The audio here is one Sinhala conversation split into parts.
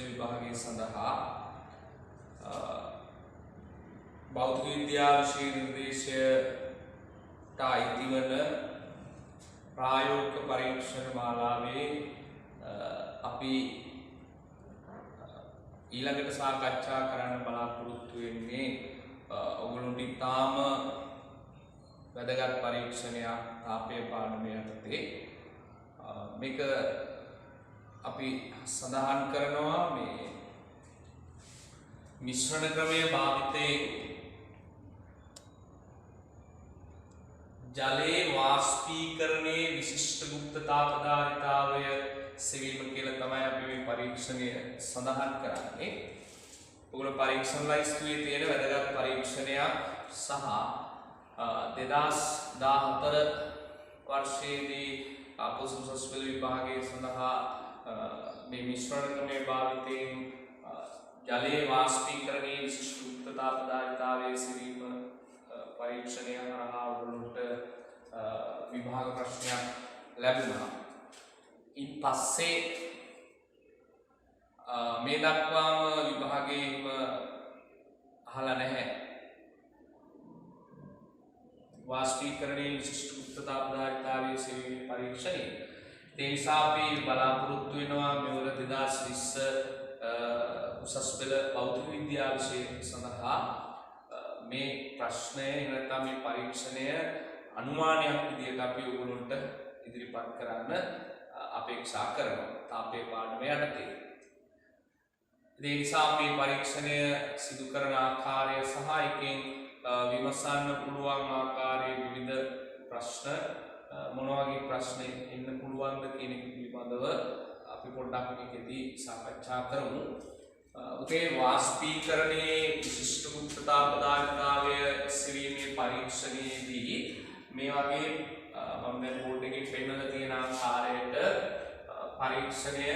विभागे सඳහා බෞද්ධ විද්‍යා විෂය නිර්දේශයට අයිති වන ප්‍රායෝගික පරීක්ෂණ මාලාවේ අපි ඊළඟට සාකච්ඡා කරන්න බලාපොරොත්තු වෙන්නේ ඔයගොල්ලන්ට ඉතාම වැදගත් පරීක්ෂණයක් තාපය පාඩමේ යටතේ මේක අපි සඳහන් කරනවා මේ මිශ්‍රණ ක්‍රමයේ භාවිතයේ ජලයේ වාෂ්පීකරණයේ විශිෂ්ට ගුප්තතා පදාර්ථතාවය සෙවීම කියලා තමයි අපි මේ පරීක්ෂණය සඳහන් කරන්නේ. ඔයගොල්ලෝ පරීක්ෂණ ලයිස්තුවේ තියෙන වැදගත් පරීක්ෂණයක් සහ 2014 වර්ෂයේදී අපොසුසස් පෙළ විභාගයේ සඳහා මේ මිශ්‍රණ ක්‍රමයේ භාවිතයෙන් ජලයේ වාෂ්පීකරණයේ විශිෂ්ට ගුප්තතා පදාර්ථතාවයේ සෙවීම පරීක්ෂණය හරහා ඔයගොල්ලන්ට විභාග ප්‍රශ්නයක් ලැබුණා. ඉන් පස්සේ මේ දක්වාම විභාගයේම අහලා නැහැ වාෂ්පීකරණයේ විශිෂ්ට ගුප්තතා පදාර්ථතාවයේ සෙවීමේ පරීක්ෂණය. ඒ නිසා අපි බලාපොරොත්තු වෙනවා මෙවර 2020 උසස් පෙළ භෞතික විද්‍යා විෂය සඳහා මේ ප්‍රශ්නය නැත්නම් මේ පරීක්ෂණය අනුමානයක් විදිහට අපි ඔයගොල්ලන්ට ඉදිරිපත් කරන්න අපේක්ෂා කරනවා තාපයේ පාඩම යටතේ. ඒ නිසා මේ පරීක්ෂණය සිදු කරන ආකාරය සහ එකෙන් විමසන්න පුළුවන් ආකාරයේ විවිධ ප්‍රශ්න මොන වගේ ප්‍රශ්න එන්න පුළුවන්ද කියන එක පිළිබඳව අපි පොඩ්ඩක් මේකෙදී සාකච්ඡා කරමු. උතේ වාෂ්පීකරණයේ විශිෂ්ට ගුප්තතා පදාර්ථතාවය සෙවීමේ පරීක්ෂණයේදී මේ වගේ මම දැන් බෝඩ් එකේ පෙන්නලා තියෙන ආකාරයට පරීක්ෂණය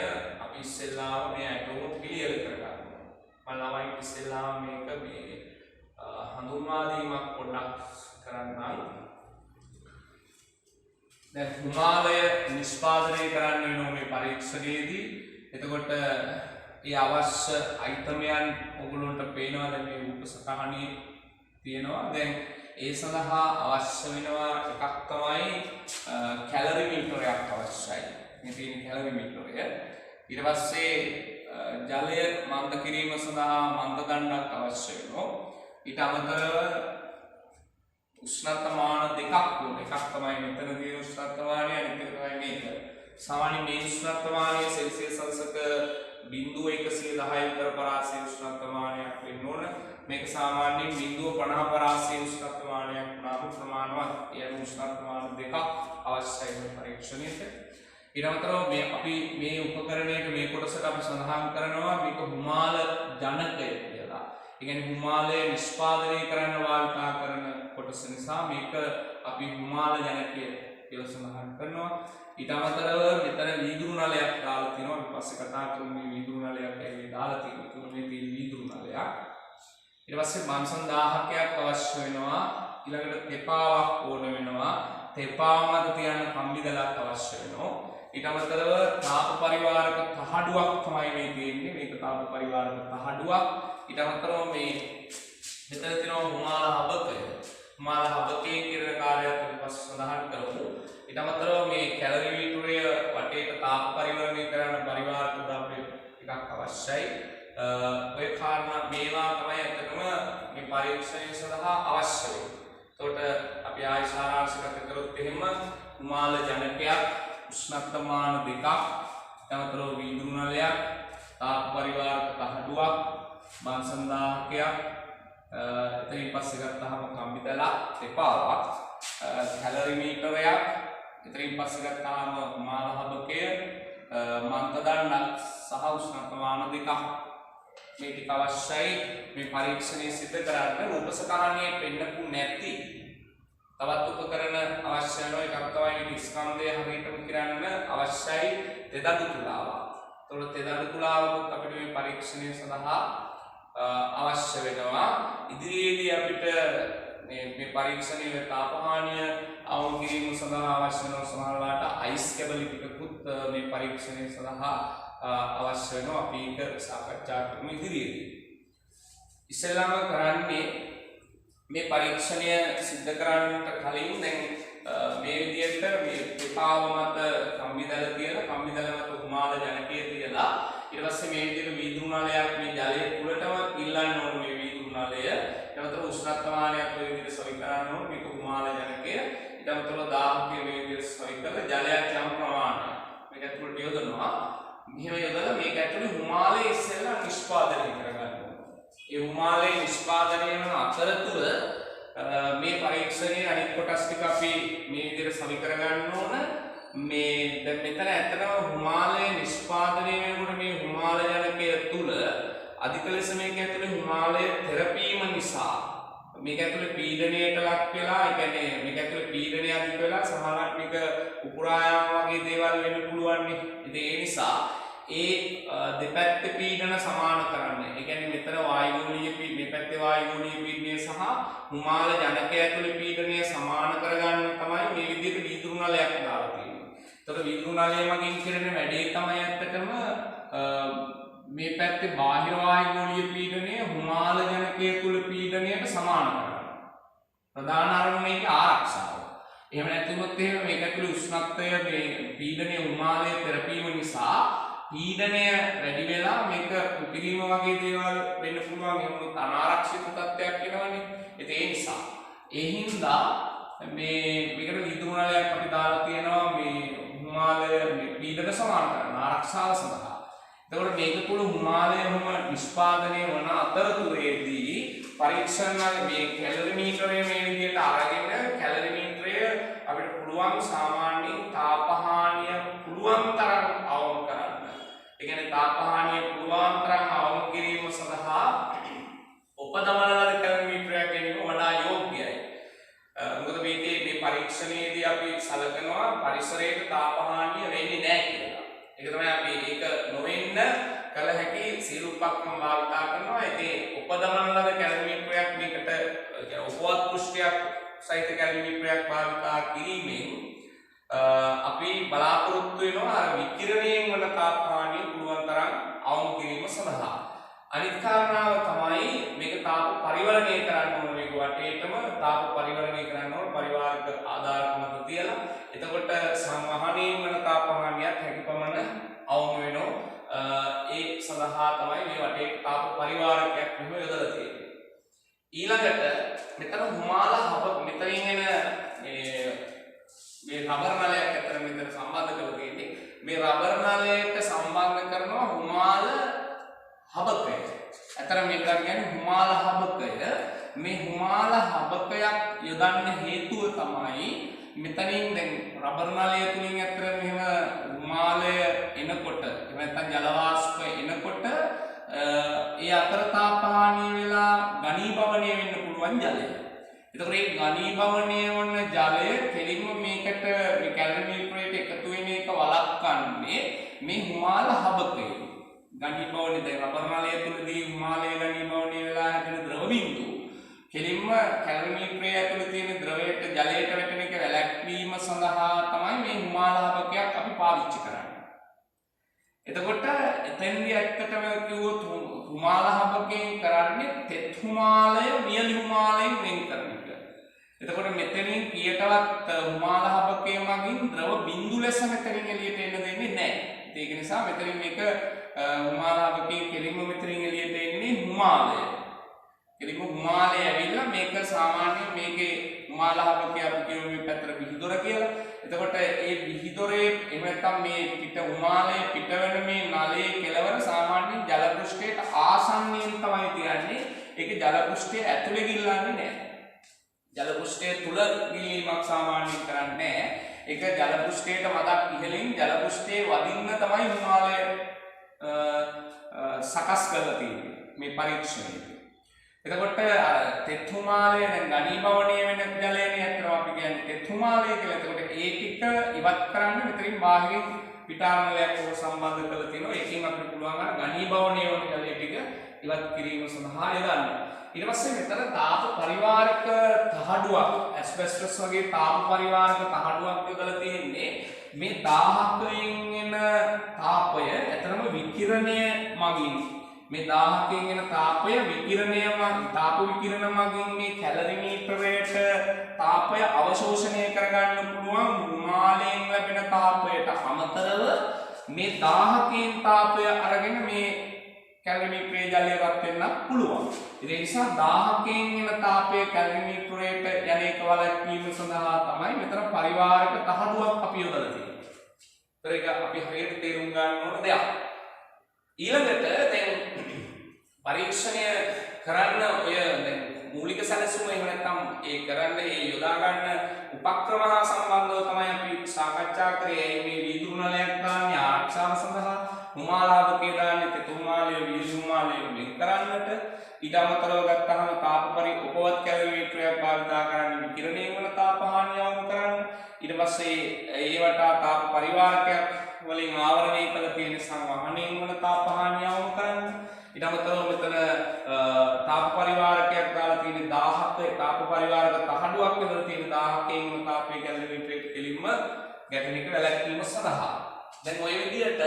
අපි ඉස්සෙල්ලාම මේ ඇටෝම ක්ලියර් කරගන්නවා. මම ළමයි ඉස්සෙල්ලාම මේක මේ හඳුන්වා දීමක් පොඩ්ඩක් කරන්නම්. දැන් හිමාලය නිෂ්පාදනය කරන්න වෙනවා මේ පරීක්ෂණයේදී. එතකොට ඒ අවශ්‍ය අයිටමයන් ඔයගොල්ලන්ට පේනවා දැන් මේ උපසටහනේ තියෙනවා. දැන් ඒ සඳහා අවශ්‍ය වෙනවා එකක් තමයි කැලරි මීටරයක් අවශ්‍යයි. මේ තියෙන කැලරි මීටරය. ඊට පස්සේ ජලය මන්ද කිරීම සඳහා මන්ද දණ්ඩක් අවශ්‍ය වෙනවා. ඊට අමතරව උෂ්ණත්වමාන දෙකක් ඕන. එකක් තමයි මෙතන තියෙන උෂ්ණත්වමානය අනිත් එක තමයි මේක. සාමාන්‍ය මේ උෂ්ණත්වමානය සෙල්සියස් අංශක 0.110 විතර පරාසය උෂ්ණත්වමානයක් වෙන්න ඕන. මේක සාමාන්‍යයෙන් 0.50 පරාසය උෂ්ණත්වමානයක් වුණාම ප්‍රමාණවත්. ඒ උෂ්ණත්වමාන දෙකක් අවශ්‍යයි මේ පරීක්ෂණයට. ඊට අමතරව මේ අපි මේ උපකරණයක මේ කොටසට අපි සඳහන් කරනවා මේක හුමාල ජනකය කියලා. ඒ කියන්නේ හුමාලය නිෂ්පාදනය කරන්න වාර්තා කරන කොටස නිසා මේක අපි හුමාල ජනකය කියලා සඳහන් කරනවා. ඊට අමතරව මෙතන වීදුරු නලයක් දාලා තිනවා. අපි පස්සේ කතා කරමු මේ වීදුරු නලයක් ඇයි දාලා තියෙන්නේ කියලා. මේ තියෙන වීදුරු නලයක්. ඊට පස්සේ මන්සන් 1000ක් අවශ්‍ය වෙනවා. ඊළඟට තෙපාවක් ඕන වෙනවා. තෙපා මත තියන්න කම්බි ගලක් අවශ්‍ය වෙනවා. ඊට අමතරව තාප පරිවාරක තහඩුවක් තමයි මේ තියෙන්නේ. මේක තාප පරිවාරක තහඩුවක්. ඊට අමතරව මේ මෙතන තියෙනවා හුමාල හබකය. හුමාල හබකයේ කිරණ කාර්යයක් අපි පස්සේ සඳහන් කරමු. ඊට අමතරව මේ කැලරි මීටරය වටේට තාප පරිවර්තනය කරන පරිවාරක ද්‍රව්‍ය ටිකක් අවශ්‍යයි. ඔය කාරණා මේවා තමයි අතටම මේ පරීක්ෂණය සඳහා අවශ්‍ය වෙන්නේ. එතකොට අපි ආයි සාරාංශගත කරොත් එහෙම හුමාල ජනකයක් උෂ්ණත්වමාන දෙකක් අමතරව වීදුරු නලයක් තාප පරිවාරක තහඩුවක් මන්සන් 1000ක් එතනින් පස්සේ ගත්තාම කම්බි දලක් තෙපාවක් කැලරි මීටරයක් එතනින් පස්සේ ගත්තාම හුමාල හබකය මන්ද දණ්ඩක් සහ උෂ්ණත්වමාන දෙකක් මේ ටික අවශ්‍යයි මේ පරීක්ෂණය සිදු කරන්න. උපසටහනේ පෙන්නපු නැති තවත් උපකරණ අවශ්‍ය වෙනවා. එකක් තමයි මේ ස්කන්ධය හරියටම කරන්න අවශ්‍යයි තෙදඩු තුලාවක්. ඒතකොට තෙදඩු තුලාවකුත් අපිට මේ පරීක්ෂණය සඳහා අවශ්‍ය වෙනවා. ඉදිරියේදී අපිට මේ පරීක්ෂණයේ තාපමානය අවම කිරීම සඳහා අවශ්‍ය වෙන සමහරලාට අයිස් කැබලි ටිකකුත් මේ පරීක්ෂණය සඳහා අවශ්‍ය වෙනවා. අපි ඒක සාකච්ඡා කරමු ඉදිරියේදී. ඉස්සෙල්ලාම කරන්නේ මේ පරීක්ෂණය සිද්ධ කරන්නට කලින් දැන් මේ විදිහට මේ පිපාව මත කම්බිදල තියලා කම්බිදල මත උමාල ජනකය තියලා ඊට පස්සේ මේ විදිහට වීදුරු නලයක් මේ ජලයේ තුලටම ඉල්ලන්න ඕන මේ වීදුරු නලය. ඊට අමතරව උෂ්ණත්වමානයක් ඔය විදිහට සවි කරන්න ඕන මේක උමාල ජනකය. ඊට අමතරව දාහකය මේ විදිහට සවි කරලා ජලයක් යම් ප්‍රමාණයක් මේක ඇතුළට යොදනවා. මෙහෙම යොදලා මේක ඇතුළේ උමාලය ඉස්සෙල්ලා නිෂ්පාදනය කරගන්න ඕන. ඒ උමාලේ නිෂ්පාදනය වන අතරතුර මේ පරීක්ෂණයේ අනිත් කොටස් ටික අපි මේ විදිහට සවි කරගන්න ඕන. මේ දැන් මෙතන ඇත්තටම හුමාලය නිෂ්පාදනය වෙනකොට මේ හුමාල ජනකය තුල අධික ලෙස මේක ඇතුලේ හුමාලය තෙරපීම නිසා මේක ඇතුලේ පීඩනයට ලක් වෙලා, ඒ කියන්නේ මේක ඇතුලේ පීඩනය අධික වෙලා සමහරවිට මේක උකුරායාම වගේ දේවල් වෙන්න පුළුවන් නේ. ඉතින් ඒ නිසා ඒ දෙපැත්තේ පීඩන සමාන කරන්න. ඒ කියන්නේ මෙතන වායුගෝලීය පීඩනය, මේ පැත්තේ වායුගෝලීය පීඩනය සහ හුමාල ජනකය ඇතුලේ පීඩනය සමාන කරගන්න තමයි මේ විදිහට වීදුරු නලයක් දාලා තියෙන්නේ. එතකොට වීදුරු නලය මගින් කරන වැඩේ තමයි ඇත්තටම මේ පැත්තේ බාහිර වායුගෝලීය පීඩනය හුමාල ජනකය තුල පීඩනයට සමාන කරනවා. ප්‍රධාන අරමුණ ඒක ආරක්ෂාව. එහෙම නැත්නම් එහෙම මේක ඇතුලේ උෂ්ණත්වය මේ පීඩනය හුමාලයේ තෙරපීම නිසා පීඩනය වැඩි වෙලා මේක පිපිරීම වගේ දේවල් වෙන්න පුළුවන්. එහෙම අනාරක්ෂිත තත්ත්වයක් වෙනවනේ. ඒ නිසා ඒ හින්දා මේකට වීදුරු නලයක් අපි දාලා තියෙනවා මේ හුමාලය මේ පීඩන සමාන කරන ආරක්ෂාව සඳහා. එතකොට මේක තුල හුමාලයම නිෂ්පාදනය වන අතරතුරේදී පරීක්ෂණ මේ කැලරිමීටරය මේ විදිහට අරගෙන කැලරිමීටරය අපිට පුළුවන් සාමාන්‍ය තාපහානිය පුළුවන් තරම් අවම කරන්න. ඒ කියන්නේ තාපහානිය පුළුවන් තරම් අවම කිරීම සඳහා උපදමන ලද කැලරිමීටරයක් ගැනීම වඩා යෝග්‍යයි. මොකද මේකේ මේ පරීක්ෂණයේදී අපි සලකනවා පරිසරයේ තාපහානිය වෙන්නේ නැහැ කියලා. ඒක තමයි අපි ඒක නොවෙන්න කල හැකි සියලු උපක්‍රම භාවිතා කරනවා. ඉතින් උපදමන ලද කැලරිමීටරයක් මේකට කියන්නේ උපවත් පෘෂ්ඨයක් සහිත කැලරිමීටරයක් භාවිතා කිරීමෙන් අපි බලාපොරොත්තු වෙනවා අර විකිරණයෙන් වන තාපමානය පුළුවන් තරම් අවම කිරීම සඳහා. අනිත් කාරණාව තමයි මේක තාප පරිවර්තනය කරන්න ඕන. මේක වටේටම තාප පරිවර්තනය කරන්න ඕන පරිවාරක ආධාරක මත තියලා. එතකොට සංවහනයෙන් වන තාපමානයක් හැකියපමණ අවම වෙනවා. ඒ සඳහා තමයි මේ වටේ තාප පරිවාරකයක් මෙහෙම යොදලා තියෙන්නේ. ඊළඟට මෙතන හුමාල හබ මෙතනින් එන මේ රබර් නලයක් අතර මෙතන සම්බන්ධ කරලා තියෙන්නේ. මේ රබර් නලයට සම්බන්ධ කරනවා හුමාල හබකය. අතර මේක කියන්නේ හුමාල හබකය. මේ හුමාල හබකයක් යොදන්න හේතුව තමයි මෙතනින් දැන් රබර් නලය තුලින් අතර මෙහෙම හුමාලය එනකොට එහෙම නැත්නම් ජල වාෂ්ප එනකොට ඒ අතර තාපහානිය වෙලා ඝනීභවණය වෙන්න පුළුවන් ජලය. එතකොට මේ ඝනීභවණය වන ජලය කෙලින්ම මේකට මේ කැලරිමීටරයට එකතු වෙන එක වළක්වන්නේ මේ හුමාල හබකය. ඝනීභවණය දැන් රබර් නලය තුලදී හුමාලයේ ඝනීභවණය වෙලා හැදෙන ද්‍රව බිඳුව කෙලින්ම කැලරිමීටරය ඇතුලේ තියෙන ද්‍රවයට ජලයට වැටෙන එක වැළැක්වීම සඳහා තමයි මේ හුමාල හබකයක් අපි පාවිච්චි කරන්නේ. එතකොට එතෙන්දී ඇත්තටම කිව්වොත් හුමාල හබකයෙන් කරන්නේ තෙත් හුමාලය මියලි හුමාලයෙන් වෙන් කරන එක. එතකොට මෙතනින් පියටවත් හුමාල හබකය මගින් ද්‍රව බිඳු ලෙස මෙතනින් එළියට එන්න දෙන්නේ නැහැ. ඒක නිසා මෙතනින් මේක හුමාල හබකයෙන් කෙලින්ම මෙතනින් එළියට එන්නේ හුමාලය. කෙලින්ම හුමාලය ඇවිල්ලා මේක සාමාන්‍යයෙන් මේකේ හුමාල හබකය අපි කියමු මේ පැත්තට විහිදොර කියලා. එතකොට ඒ විහිදොරේ එහෙම නැත්නම් මේ පිට හුමාලයේ පිට වෙන මේ නලයේ කෙළවර සාමාන්‍යයෙන් ජල පෘෂ්ඨයට ආසන්නයෙන් තමයි තියන්නේ. ඒක ජල පෘෂ්ඨය ඇතුලේ ගිල්ලන්නේ නැහැ. ජල පෘෂ්ඨය තුල ගිලීමක් සාමාන්‍යයෙන් කරන්නේ නැහැ. ඒක ජල පෘෂ්ඨයට මදක් ඉහළින් ජල පෘෂ්ඨයේ වදින්න තමයි හුමාලය සකස් කරලා තියෙන්නේ මේ පරීක්ෂණයේදී. එතකොට තෙත් හුමාලය දැන් ඝනීභවණය වෙන ජලයනේ අතර අපි කියන්නේ තෙත් හුමාලය කියලා. එතකොට ඒ ටික ඉවත් කරන්න මෙතනින් බාහිරින් පිටාරණලයක් උඩ සම්බන්ධ කරලා තියෙනවා. ඒකෙන් අපිට පුළුවන් අර ඝනීභවණය වෙන ජලය ටික ඉවත් කිරීම සඳහා යොදන්නේ. ඊට පස්සේ මෙතන තාප පරිවාරක තහඩුවක් ඇස්බෙස්ටස් වගේ තාප පරිවාරක තහඩුවක් යොදලා තියෙන්නේ මේ 1000කින් එන තාපය ඇතරම විකිරණය මගින් මේ 1000කින් එන තාපය තාප විකිරණ මගින් මේ කැලරිමීටරයට තාපය අවශෝෂණය කරගන්න පුළුවන් රුමාලයෙන් ලැබෙන තාපයට අමතරව මේ 1000කින් තාපය අරගෙන මේ කැලරිමීටරයේ ජලය රත් වෙන්න පුළුවන්. ඒ නිසා 1000කින් එන තාපය කැලරිමීටරයට යන එක වළක්වීම සඳහා තමයි මෙතන පරිවාරක තහඩුවක් අපි යොදලා තියෙන්නේ. ඒක අපි හරියට තේරුම් ගන්න ඕන දෙයක්. ඊළඟට දැන් පරීක්ෂණය කරන්න ඔය දැන් මූලික සැලසුම එහෙම නැත්නම් ඒ කරන්න ඒ යොදා ගන්න උපක්‍රම හා සම්බන්ධව තමයි අපි සාකච්ඡා කරේ. මේ වීදුරු නලයක් දාන්නේ ආරක්ෂාව සඳහා, රුමාලාවකේ දාන්නේ තෙතුමාලය වීදුරුමාලය වෙන් කරන්නට. ඊට අමතරව ගත්තාම තාප උපවත් කැලරිමීටරයක් භාවිතා කරන්නේ විකිරණය වන තාප හානිය අවම කරන්න. ඊට පස්සේ ඒ වටා තාප පරිවාරකයක් වලින් ආවරණය කළ තියෙන සංවහණයෙන් වන තාප හානිය අවම කරන්න. ඊට අමතරව මෙතන තාප පරිවාරකයක් දාලා තියෙන 1000ක තාප පරිවාරක තහඩුවක් යොදලා තියෙන 1000කින් වන තාපයේ කැලරිමීටරයට කෙලින්ම ගැටෙන එක වැළැක්වීම සඳහා. දැන් ওই විදිහට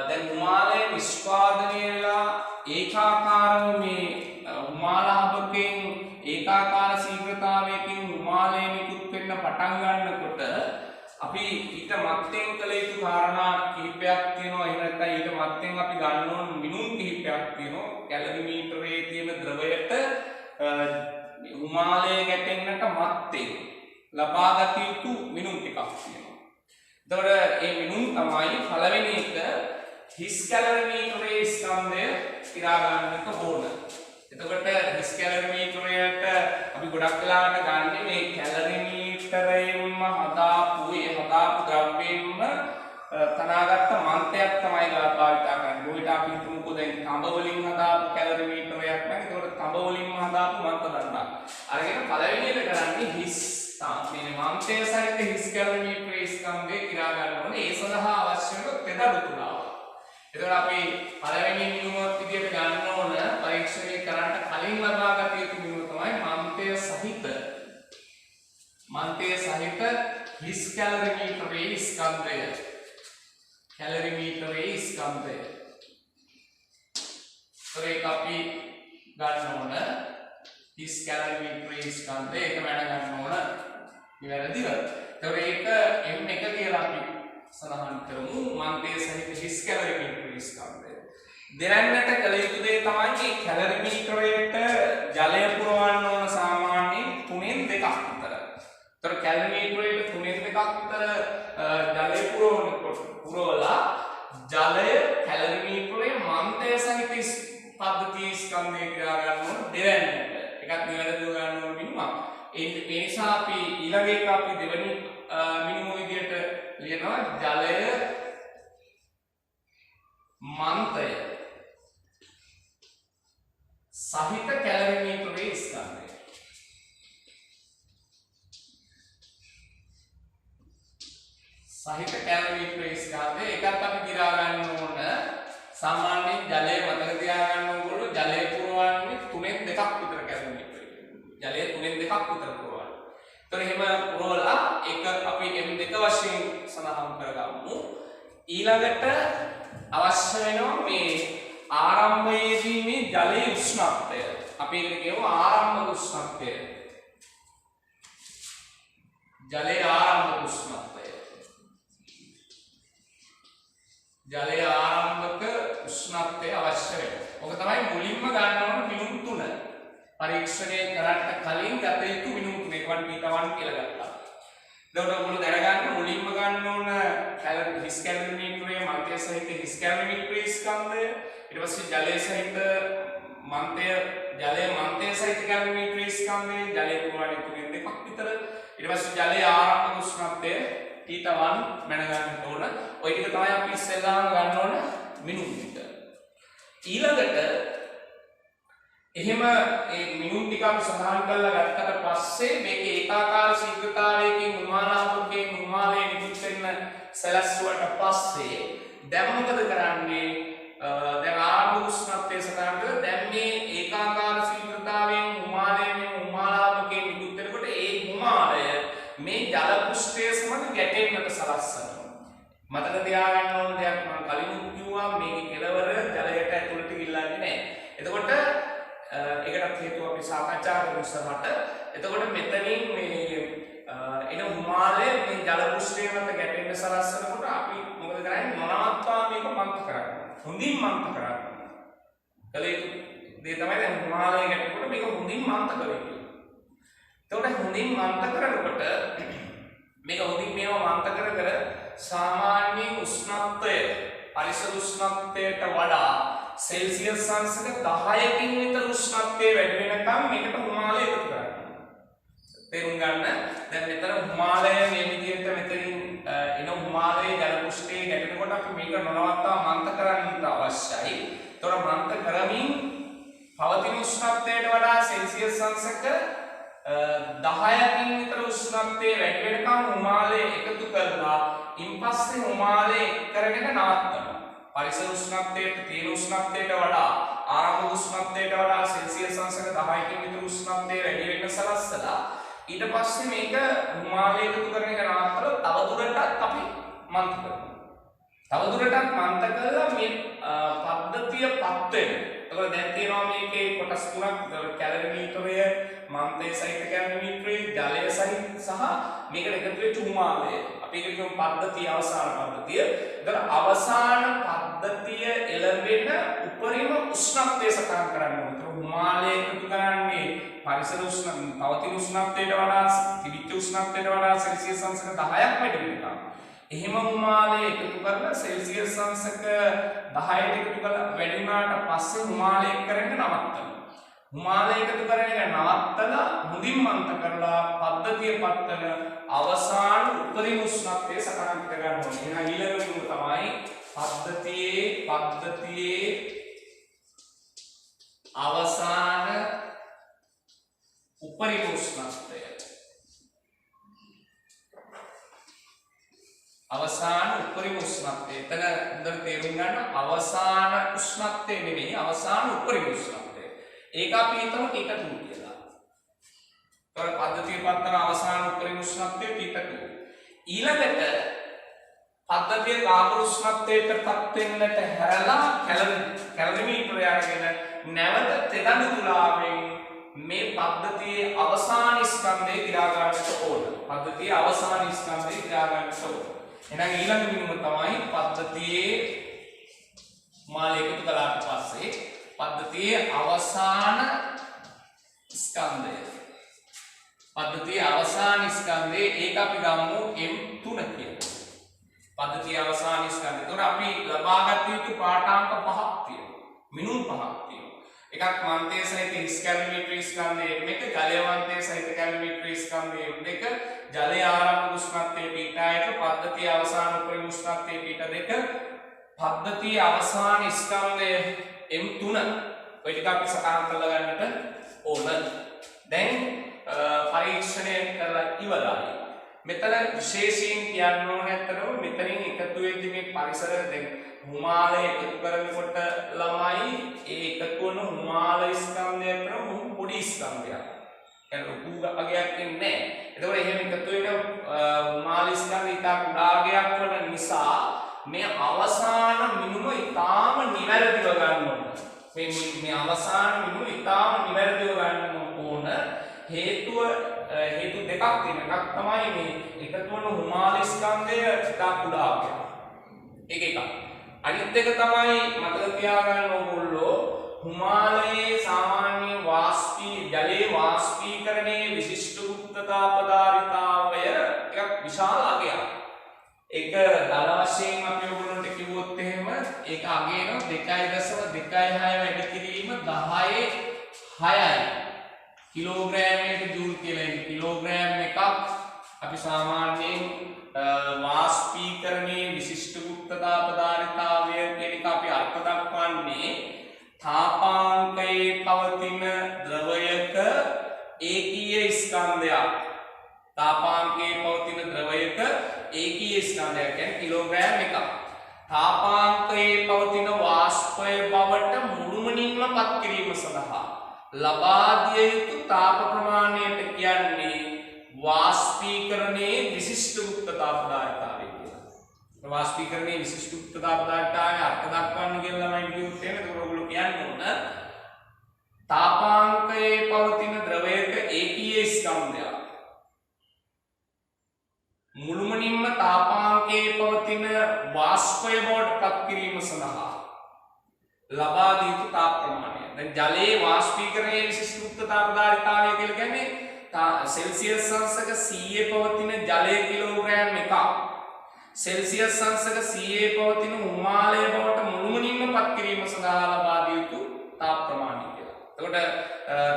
දැන් රුමාලය නිෂ්පාදනය වෙලා ඒකාකාරව මේ රුමාලාභකෙන් ඒකාකාර ශීඝ්‍රතාවයකින් රුමාලය නිකුත් වෙන්න පටන් ගන්නකොට අපි ඊට මත්තෙන් කළ යුතු කාරණා කිහිපයක් තියෙනවා. එහෙම නැත්නම් ඊට මත්තෙන් අපි ගන්න ඕන මිනුම් කිහිපයක් තියෙනවා. කැලරිමීටරයේ තියෙන ද්‍රවයට රුමාලය ගැටෙන්නට මත්තෙන් ලබාගත යුතු මිනුම් ටිකක් තියෙනවා. එතකොට මේ මිනුම් තමයි පළවෙනි එක හිස් කැලරිමීටරයේ ස්කන්ධය කිරා ගන්නට ඕන. එතකොට හිස් කැලරිමීටරයට අපි ගොඩක් වෙලාවට ගන්නේ මේ කැලරිමීටරයෙන්ම හදාපු ද්‍රව්‍යයෙන්ම තනාගත්ත මන්තයක් තමයි භාවිත කරන්නේ. ඔයිට අපි හිතමුකෝ දැන් තඹ වලින් හදාපු කැලරිමීටරයක් නම් ඒකට තඹ වලින්ම හදාපු මන්ත ගන්නවා. අරගෙන පළවෙනි එක කරන්නේ හිස් මේ මන්තය සහිත හිස් කැලරිමීටරයේ ස්කන්ධය කිරා ගන්න ඕනේ. ඒ සඳහා අවශ්‍ය වෙන පෙදඩු තුනක්. එතකොට අපි පළවෙනි මිනුම විදියට ගන්න ඕන පරීක්ෂණය කරන්න කලින් ලබාගත යුතු මිනුම තමයි මන්තය සහිත හිස් කැලරිමීටරයේ ස්කන්ධය. කැලරිමීටරයේ ස්කන්ධය. ඒක අපි ගන්න ඕන හිස් කැලරිමීටරයේ ස්කන්ධය ඒක මැන ගන්න ඕන නිවැරදිව. එතකොට ඒක M1 කියලා අපි සඳහන් කරමු. මන්තය සහිත හිස් කැලරිමීටරයේ ස්කන්ධය. දෙරන්නට කළ යුතු දේ තමයි මේ කැලරිමීටරයට ජලය පුරවන්න ඕන සාමාන්‍යයෙන් 3න් 2ක් විතර. ඒතර කැලරිමීටරයට 3න් 2ක් විතර ජලය පුරවලා ජලය කැලරිමීටරයේ මන්තය සහිත පද්ධතියේ ස්කන්ධය කියා ගන්න ඕන දෙරන්නට. එකක් නිවැරදිව ගන්න ඕන මිනුමක්. ඒ නිසා අපි ඊළඟ එක අපි දෙවෙනි මිනුම විදියට ලියනවා ජලය මන්තය සහිත කැලරිමීටරයේ ස්කන්ධය. සහිත කැලරිමීටරයේ ස්කන්ධය ඒකත් අපි ගිරා ගන්න ඕන. සාමාන්‍යයෙන් ජලය මතක තියාගන්න ඕගොල්ලෝ ජලය පුරවන්නේ 3න් 2ක් විතර කැලරිමීටරය. ජලය 3න් 2ක් විතර පුරවන්න. ඒතර එහෙම පුරවලා ඒක අපි M2 වශයෙන් සඳහන් කරගමු. ඊළඟට අවශ්‍ය වෙනවා මේ ආරම්භයේදී මේ ජලයේ උෂ්ණත්වය. අපි ඒකට කියමු ආරම්භක උෂ්ණත්වය. ජලයේ ආරම්භක උෂ්ණත්වය. ජලයේ ආරම්භක උෂ්ණත්වය අවශ්‍ය වෙනවා. ඔක තමයි මුලින්ම ගන්න ඕන මිනුම් 3. පරීක්ෂණය කරන්න කලින් ගත යුතු මිනුම් 3 1 p1 කියලා ගත්තා. එතකොට ඔයගොල්ලෝ දැනගන්න මුලින්ම ගන්න ඕන හිස් කැලරිමීටරයේ මන්තය සහිත හිස් කැලරිමීටරයේ ස්කන්ධය. ඊට පස්සේ ජලය මන්තය සහිත කැලරිමීටරයේ ස්කන්ධය. ජලය පුරවන්නේ 3න් 2ක් විතර. ඊට පස්සේ ජලයේ ආරම්භක උෂ්ණත්වය T1 මැන ගන්න ඕන. ඔය ටික තමයි අපි ඉස්සෙල්ලාම ගන්න ඕන මිනුම් ටික. ඊළඟට එහෙම ඒ මිනුම් ටික අපි සඳහන් කරලා ගත්තට පස්සේ මේක ඒකාකාර ශීඝ්‍රතාවයකින් රුමාලාභකයෙන් රුමාලය නිකුත් වෙන්න සැලැස්සුවට පස්සේ දැන් මොකද කරන්නේ? දැන් ආරම්භ උෂ්ණත්වය සඳහන් කරලා මතක තියාගන්න ඕන දෙයක් මම කලින් කිව්වා මේකේ කෙලවර ජලයට ඇතුළට ගිල්ලන්නේ නැහැ. එතකොට ඒකට හේතුව අපි සාකච්ඡා කරමු ඉස්සරහට. එතකොට මෙතනින් මේ එන හිමාලය මේ ජල පෘෂ්ඨය මත ගැටෙන්න සලස්සනකොට අපි මොකද කරන්නේ? මොනවත්වා මේක මන්ත කරගන්න. හොඳින් මන්ත කරගන්න. කලේ දේ තමයි දැන් හිමාලය ගැටෙනකොට මේක හොඳින් මන්ත කරගන්න. එතකොට හොඳින් මන්ත කරනකොට මේක හොඳින් මේවා මන්ත කර සාමාන්‍ය උෂ්ණත්වය පරිසර උෂ්ණත්වයට වඩා සෙල්සියස් අංශක 10කින් විතර උෂ්ණත්වය වැඩි වෙනකම් මේකට හිමාලය එකතු කරනවා. තේරුම් ගන්න. දැන් මෙතන හිමාලය මේ විදිහට මෙතනින් එන හිමාලයේ ජල පෘෂ්ඨයේ ගැටෙනකොට අපි මේක නොනවත්වා මන්ත කරන්න අවශ්‍යයි. ඒතකොට මන්ත කරමින් පවතින උෂ්ණත්වයට වඩා සෙල්සියස් අංශක 10කින් විතර උෂ්ණත්වය වැඩි වෙනකම් හිමාලය එකතු කරලා ඉන්පස්සේ හිමාලය කරගෙන නවත්තනවා. පරිසර උෂ්ණත්වයට තියෙන උෂ්ණත්වයට වඩා ආරම්භ උෂ්ණත්වයට වඩා සෙල්සියස් අංශක 10කින් විතර උෂ්ණත්වය වැඩි වෙන්න සලස්සලා ඊට පස්සේ මේක හිමාලය එකතු කරගෙන නවත්තලා තවදුරටත් අපි මන්ත කරනවා. තවදුරටත් මන්ත කළා මේ පද්ධතියපත් වෙන. ඒකෝ දැන් තියෙනවා මේකේ කොටස් තුනක් කැලරිමීටරය මන්තේ සහිත කැලරිමීටරය ජලය සහිත සහ මේකට එකතු වෙච්ච හිමාලය. අපි ඒක කියමු පද්ධතිය අවසාන පද්ධතිය. ඒතර අවසාන පද්ධතිය එළඹෙන උපරිම උෂ්ණත්වය සටහන් කරන්න ඕනේ. ඒතර හිමාලය එකතු කරන්නේ පරිසර උෂ්ණ පවතින උෂ්ණත්වයට වඩා තිබිච්ච උෂ්ණත්වයට වඩා සෙල්සියස් අංශක 10ක් වැඩි වෙනවා. එහෙම හිමාලය එකතු කරලා සෙල්සියස් අංශක 10ට එකතු කරලා වැඩි වුණාට පස්සේ හිමාලය කරගෙන නවත්තනවා. හිමාලය එකතු කරගෙන නවත්තලා මුදින් මන්ත කරලා පද්ධතිය පත්තන අවසාන උපරිම උෂ්ණත්වය සටහන් කර ගන්න ඕනේ. එහෙනම් ඊළඟ බිඳුව තමයි පද්ධතියේ අවසාන උපරිම උෂ්ණත්වය. අවසාන උපරිම උෂ්ණත්වය. එතන හොඳට තේරුම් ගන්න අවසාන උෂ්ණත්වය නෙමෙයි අවසාන උපරිම උෂ්ණත්වය. ඒක අපි හිතමු T2 කියලා. ඒතර පද්ධතිය පත්තන අවසාන උපරිම උෂ්ණත්වය T2. ඊළඟට පද්ධතිය කාබන් උෂ්ණත්වයට පත් වෙන්නට හැරලා කැලරිමීටරය අරගෙන නැවත තෙදඬු තුලාවෙන් මේ පද්ධතියේ අවසාන ස්කන්ධය ගිරා ගන්නට ඕන. පද්ධතියේ අවසාන ස්කන්ධය ගිරා ගන්නට ඕන. එහෙනම් ඊළඟ බිඳුව තමයි පද්ධතියේ මාල එකතු කළාට පස්සේ පද්ධතියේ අවසාන ස්කන්ධය. පද්ධතියේ අවසාන ස්කන්ධය ඒක අපි ගමු M3 කියලා. පද්ධතියේ අවසාන ස්කන්ධය. ඒතකොට අපි ලබාගත් යුතු පාඨාංක පහක් තියෙනවා. මිනුම් පහක් තියෙනවා. එකක් මන්තේ සහිත හිස් කැලරිමීටර ස්කන්ධය එක, ජලය මන්තේ සහිත කැලරිමීටර ස්කන්ධය දෙක, ජලය ආරම්භ උෂ්ණත්වය T1, පද්ධතියේ අවසාන උපරිම උෂ්ණත්වය T2, පද්ධතියේ අවසාන ස්කන්ධය M3. ඔය ටික අපි සටහන් කරලා ගන්නට ඕන. දැන් පරීක්ෂණය කරලා ඉවරයි. මෙතන විශේෂයෙන් කියන්න ඕන ඇත්තටම මෙතනින් එකතු වෙද්දි මේ පරිසර දැන් හිමාලය එකතු කරනකොට ළමයි ඒ එකතු වන හිමාලය ස්කන්ධය කරන පොඩි ස්කන්ධයක්. يعني ලොකු අගයක් ඉන්නේ නැහැ. එතකොට එහෙම එකතු වෙන හිමාලය ස්කන්ධය ඉතා කුඩා අගයක් වන නිසා මේ අවසාන මිනුම ඉතාම නිවැරදිව ගන්න ඕන. මේ අවසාන මිනුම ඉතාම නිවැරදිව ගන්න ඕන. හේතු දෙකක් තියෙනවා. එකක් තමයි මේ එකතු වන හිමාලය ස්කන්ධය ඉතා කුඩා අගයක්. ඒක එකක්. අනිත් එක තමයි මතක තියාගන්න ඕගොල්ලෝ හිමාලයේ සාමාන්‍ය ජලයේ වාෂ්පීකරණයේ විශිෂ්ට උත්තරතා පදාරිතාවය එකක් විශාල අගයක්. ඒක දල වශයෙන් අපි ඔයගොල්ලන්ට කිව්වොත් එහෙම ඒක අගේ නම් 2.26 වැඩි කිරීම 10.6යි. කිලෝග්‍රෑමයකට ජූල් කියලා. ඒක කිලෝග්‍රෑම් එකක් අපි සාමාන්‍යයෙන් වාෂ්පීකරණයේ විශිෂ්ට උත්තරතා පදාරිතාවය කියන එක අපි අර්ථ දක්වන්නේ තාපාංකයේ පවතින ද්‍රවයක ඒකීය ස්කන්ධයක්. තාපාංකයේ පවතින ද්‍රවයක ඒකීය ස්කන්ධයක් කියන්නේ කිලෝග්‍රෑම් එකක්. තාපාංකයේ පවතින වාෂ්පය බවට මුළුමනින්ම පත් කිරීම සඳහා ලබා දිය යුතු තාප ප්‍රමාණයට කියන්නේ වාෂ්පීකරණයේ විශිෂ්ට උත්තරතා පදාරිතාවය කියලා. වාෂ්පීකරණයේ විශිෂ්ට උත්තරතා පදාර්ථාවේ අර්ථ දක්වන්න කියලා ළමයි කියුත් එහෙම එතකොට ඔයගොල්ලෝ කියන්න ඕන තාපාංකයේ පවතින ද්‍රවයක ඒකීය ස්කන්ධයක් මුළුමනින්ම තාපාංකයේ පවතින වාෂ්පය බවට පත් කිරීම සඳහා ලබා දී යුතු තාප ප්‍රමාණය. දැන් ජලයේ වාෂ්පීකරණයේ විශිෂ්ට උත්තරතා පදාර්ථාවය කියලා කියන්නේ සෙල්සියස් අංශක 100 පවතින ජලයේ කිලෝග්‍රෑම් 1ක් सेल्सियस अंशක 100 පවතින හිමාලය බවට මුළුමනින්ම පත් කිරීම සඳහා ලබා දිය යුතු තාප ප්‍රමාණය කියලා. එතකොට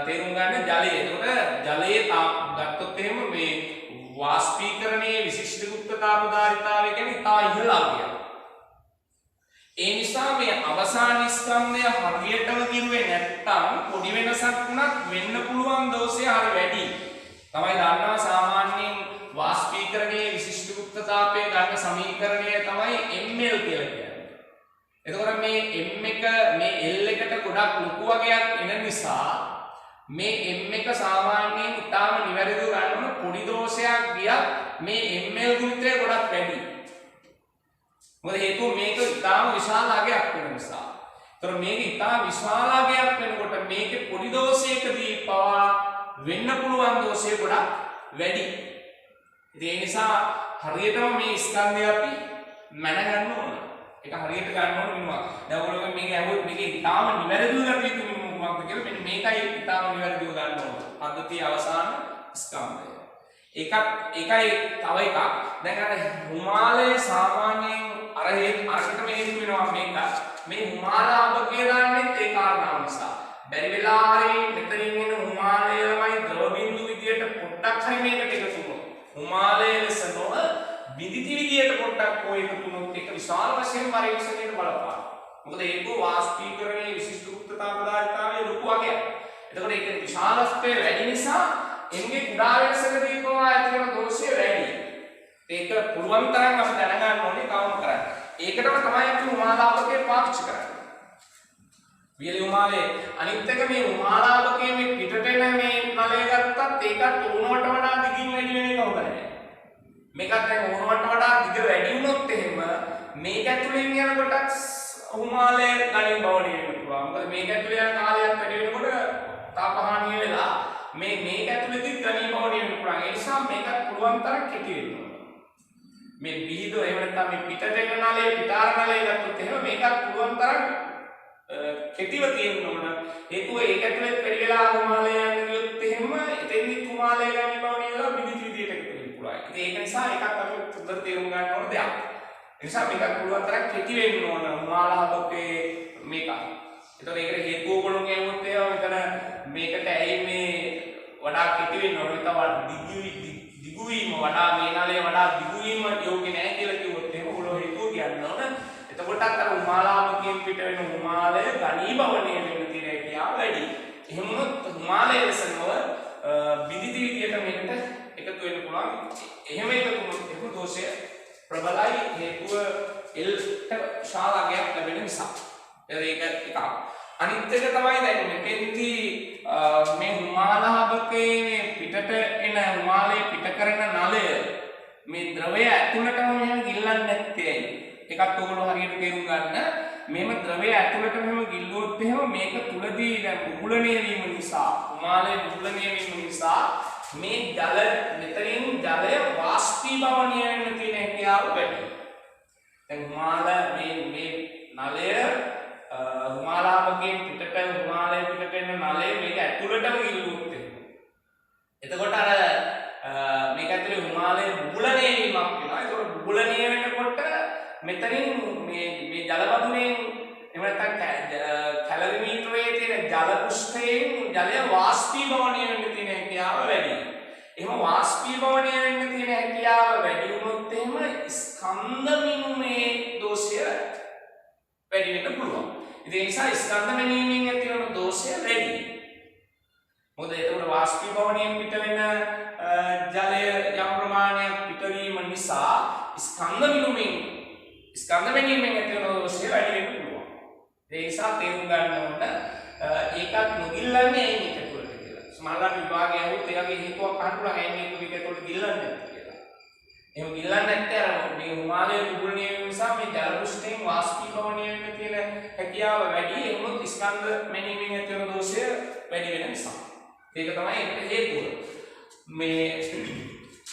තේරුම් ගන්න ජලය. එතකොට ජලයේ තාප ගත්තොත් එහෙම මේ වාෂ්පීකරණයේ විශිෂ්ට ගුප්තතා පදාර්ථාවය කියන්නේ ඉතා ඉහළ අගයක්. ඒ නිසා මේ අවසාන ස්කන්ධය හරියටම කිව්වේ නැත්නම් පොඩි වෙනසක් වුණත් වෙන්න පුළුවන් දෝෂය හරි වැඩි. තමයි දන්නවා සාමාන්‍යයෙන් වාෂ්පීකරණයේ විශිෂ්ට ගුප්තතාපය ගන්න සමීකරණය තමයි ml කියලා කියන්නේ. එතකොට මේ m එක මේ l එකට ගොඩක් ලොකු වගයක් එන නිසා මේ m එක සාමාන්‍යයෙන් ඉතාම නිවැරදිව ගන්න පොඩි දෝෂයක් ගියත් මේ ml ගුණිතය ගොඩක් වැඩි. මොකද හේතුව මේක ඉතාම විශාල අගයක් වෙන නිසා. ඒතර මේක ඉතාම විශාල අගයක් වෙනකොට මේකේ පොඩි දෝෂයකදී පවා වෙන්න පුළුවන් දෝෂය ගොඩක් වැඩි. ඒ නිසා හරියටම මේ ස්කන්ධය අපි මැනගන්න ඕන. ඒක හරියට ගන්න ඕන මිනුවා. දැන් ඔයගොල්ලෝ මේක ඇහුවොත් මේක ඉතාම නිවැරදිව ගන්න යුතු මොකක්ද කියලා මෙන්න මේකයි ඉතාම නිවැරදිව ගන්න ඕන. පද්ධතිය අවසාන ස්කන්ධය. ඒකයි තව එකක්. දැන් අර හිමාලයේ සාමාන්‍යයෙන් අරකට හේතු වෙනවා මේක. මේ හිමාලාභකය දාන්නෙත් ඒ කාරණාව නිසා. බැරි වෙලා හරි මෙතනින් එන හිමාලයමයි ද්‍රව බිඳු විදියට පොඩ්ඩක් හරි මේකට එකතු වුණොත් හිමාලයේ ලෙස නොව විදිති විදියට පොඩ්ඩක් කොයි එකතු වුණොත් ඒක විශාල වශයෙන් පරික්ෂණයට බලපානවා. මොකද ඒක වාෂ්පීකරණයේ විශිෂ්ට උත්තරතා පදාර්ථාවේ ලොකු වගයක්. එතකොට ඒක විශාලත්වය වැඩි නිසා එන්නේ කුඩා වෙනසකදී පවා ඇති වෙන දෝෂය වැඩි. ඒක පුළුවන් තරම් අපි දැනගන්න ඕනේ කවම කරන්නේ. ඒකටම තමයි අපි හිමාලාභකේ පාවිච්චි කරන්නේ. වියලි හිමාලයේ අනිත් එක මේ හිමාලාභකයේ මේ පිටට එන මේ නලය ගත්තත් ඒකත් ඕනවට වඩා දිගින් වැඩි වෙන එක හොඳ නැහැ. මේකත් දැන් ඕනවට වඩා දිග වැඩි වුණොත් එහෙම මේක ඇතුලෙන් යනකොට හිමාලයේ ගණන් බවණිය වෙන්න පුළුවන්. මොකද මේක ඇතුලේ යන කාලයක් වැඩි වෙනකොට තාපහානිය වෙලා මේක ඇතුලේදී ගණන් බවණිය වෙන්න පුළුවන්. ඒ නිසා මේකත් පුළුවන් තරම් කෙටි වෙන්න ඕන. මේ බීජෝ එහෙම නැත්නම් මේ පිටට එන නලය පිටාර නලය ගත්තොත් එහෙම මේකත් පුළුවන් තරම් කෙටිව තියෙන්න ඕන. හේතුව ඒක ඇතුලේ පෙරි වෙලා හිමාලය යන ගියොත් එහෙම එතෙන්දි හිමාලය ගණන් බවණිය වෙලා විවිධ විදියට එකතු වෙන්න පුළුවන්. ඉතින් ඒක නිසා එකක් අපි හොඳට තේරුම් ගන්න ඕන දෙයක්. ඒ නිසා මේක පුළුවන් තරම් කෙටි වෙන්න ඕන හිමාලාභකේ මේක. ඒතකොට ඒකට හේතුව ඕගොල්ලෝ කියවුවොත් එහෙම මෙතන මේකට ඇයි මේ වඩා කෙටි වෙන්න ඕන නැත්නම් දිගු වීම වඩා මේ නලයේ වඩා දිගු වීම යෝග්‍ය නැහැ කියලා කිව්වොත් එහෙම ඔයගොල්ලෝ හේතුව කියන්න ඕන. එතකොට අර හිමාලාභකයෙන් පිට වෙන හිමාලය ඝනීභවණය වෙන්න තියෙන හැකියාව වැඩි. එහෙම වුණොත් හිමාලය ලෙසනව විදිති විදියට මේකට එකතු වෙන්න පුළුවන්. එහෙම එකතු වුණොත් එහෙම දෝෂය ප්‍රබලයි. හේතුව එල්ට ශාලාගයක් ලැබෙන නිසා. ඒක එකක්. අනිත් එක තමයි දැන් මෙතෙන්දී මේ හිමාලාභකයේ මේ පිටට එන හිමාලයේ පිට කරන නලය මේ ද්‍රවය ඇතුළටම මෙහෙම ගිල්ලන්නේ නැත්තේ ඇයි? එකක් ඔයගොල්ලෝ හරියට තේරුම් ගන්න. මේම ද්‍රවය ඇතුළට මෙහෙම ගිල්ලුවොත් එහෙම මේක තුලදී දැන් බුබුලණය වීම නිසා හිමාලයේ බුබුලණය වීම නිසා මේ ජල මෙතනින් ජලය වාෂ්පීභවණය වෙන්න තියෙන හැකියාව වැඩි. දැන් මේ නලය හිමාලාභකයෙන් පිටට හිමාලයේ පිටට එන නලය මේක ඇතුළටම ගිල්ලුවොත් එහෙම. එතකොට අර මේක ඇතුලේ හිමාලයේ බුබුලණය වීමක් වෙනවා. ඒතකොට බුබුලණය වෙනකොට මෙතනින් මේ ජල බඳුනේ එහෙම නැත්නම් කැලරිමීටරයේ තියෙන ජල පෘෂ්ඨයෙන් ජලය වාෂ්පීභවණය වෙන්න තියෙන හැකියාව වැඩි. එහෙම වාෂ්පීභවණය වෙන්න තියෙන හැකියාව වැඩි වුණොත් එහෙම ස්කන්ධ මිනුමේ දෝෂය වැඩි වෙන්න පුළුවන්. ඒ නිසා ස්කන්ධ මිනීමෙන් ඇති වෙන දෝෂය වැඩි. මොකද ඒකට වාෂ්පීභවණයෙන් පිට වෙන ජලය යම් ප්‍රමාණයක් පිටවීම නිසා ස්කන්ධ මිනීමෙන් ඇති වෙන දෝෂය වැඩි වෙන්න පුළුවන්. ඒ නිසා තේරුම් ගන්න ඕන ඒකත් නොගිල්ලන්නේ ඇයි මේක තුළට කියලා. සමහරවිට විභාගය ඇහුවොත් ඒකගේ හේතුවක් අහන්න පුළුවන් ඇයි මේක තුළට ගිල්ලන්නේ නැත්තේ කියලා. එහෙම ඉල්ලන්නේ නැත්නම් අර මේ හිමාලය කුකුල්ණිය වීම නිසා මේ ජල පෘෂ්ඨයෙන් වාෂ්පීකරණය වෙන්න තියෙන හැකියාව වැඩි. ඒ වුණොත් ස්කන්ධ මැනීමෙන් ඇති වෙන දෝෂය වැඩි වෙන නිසා. ඒක තමයි ඒකට හේතුව. මේ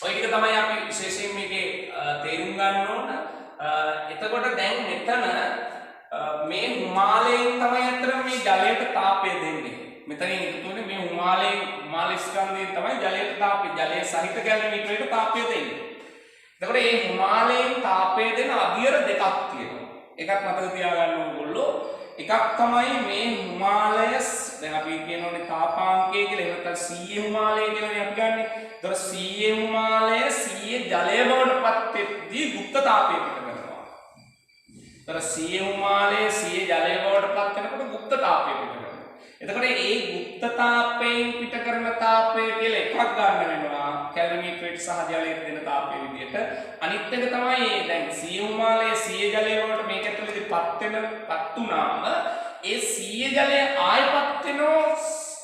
ඔය ටික තමයි අපි විශේෂයෙන් මේකේ තේරුම් ගන්න ඕන. එතකොට දැන් මෙතන මේ හිමාලයෙන් තමයි අතර මේ ජලයට තාපය දෙන්නේ. මෙතනින් එකතු වෙන්නේ මේ හිමාලය ස්කන්ධයෙන් තමයි ජලයට තාපය, ජලයේ සහිත කැලණීටරේට තාපය දෙන්නේ. එතකොට මේ හිමාලයෙන් තාපය දෙන අදියර දෙකක් තියෙනවා. එකක් මතක තියාගන්න ඕගොල්ලෝ. එකක් තමයි මේ හිමාලය, දැන් අපි කියනෝනේ තාපාංකය කියලා. එහෙම නැත්නම් සීයේ හිමාලය කියලානේ අපි ගන්නෙ. එතකොට සීයේ හිමාලය සීයේ ජලය බවට පත් වෙද්දී ගුප්ත තාපය පිට කරනවා. එතකොට සීයේ හිමාලය සීයේ ජලය බවට පත් වෙනකොට ගුප්ත තාපය පිට කරනවා. එතකොට මේ ගුප්ත තාපයෙන් පිට කරන තාපය කියලා එකක් ගන්න වෙනවා කැලරිමීටරේට සහ ජලයට දෙන තාපය විදිහට. අනිත් එක තමයි දැන් සීයේ හිමාලයේ සීයේ ජලය වලට මේක ඇතුළේදී පත් වුණාම ඒ සීයේ ජලය ආයෙපත් වෙනවා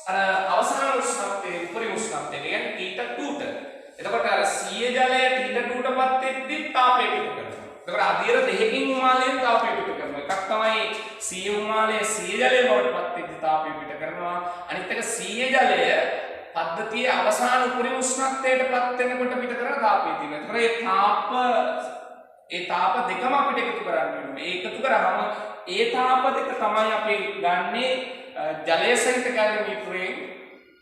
අර අවසාන උෂ්ණත්වයේ උපරිම උෂ්ණත්වයේ කියන්නේ T2ට. එතකොට අර සීයේ ජලය T2ටපත් වෙද්දී තාපය පිට කරනවා. එතකොට අදියර දෙකකින් හිමාලයෙන් තාපය පිට කරනවා. එකක් තමයි සීයේ හිමාලයේ සීයේ ජලය බවට පත් වෙද්දී තාපය පිට කරනවා. අනිත් එක සීයේ ජලය පද්ධතියේ අවසාන උපරිම උෂ්ණත්වයට පත් වෙනකොට පිට කරන තාපය තියෙනවා. එතකොට ඒ තාප දෙකම අපිට එකතු කරන්න වෙනවා. මේ එකතු කරාම ඒ තාප දෙක තමයි අපි ගන්නේ ජලය සහිත කැලරිමීටරයෙන්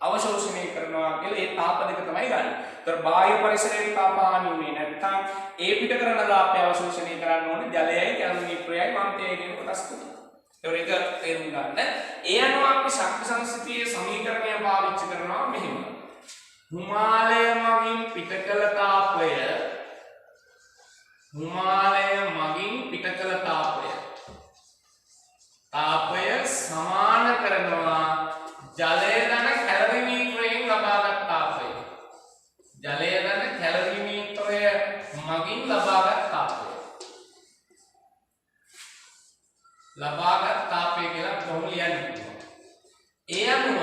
අවශෝෂණය කරනවා කියලා. ඒ තාප දෙක තමයි ගන්න. ඒතර බාහ්‍ය පරිසරයේ තාප හානි වෙන්නේ නැත්නම් ඒ පිට කරන තාපය අවශෝෂණය කරන්න ඕනේ ජලයයි කැලරිමීටරයයි මන්තයයි කියන කොටස් තුන. ඒක තේරුම් ගන්න. ඒ අනුව අපි ශක්ති සංස්ථිතියේ සමීකරණය පාවිච්චි කරනවා මෙහෙම. හිමාලය මගින් පිට කළ තාපය සමාන කරනවා ජලය ධන කැලරිමීටරයෙන් ලබාගත් තාපය. ජලය ධන කැලරිමීටරය මගින් ලබාගත් තාපය කියලා කොහොම ලියන්නේ? ඒ අනුව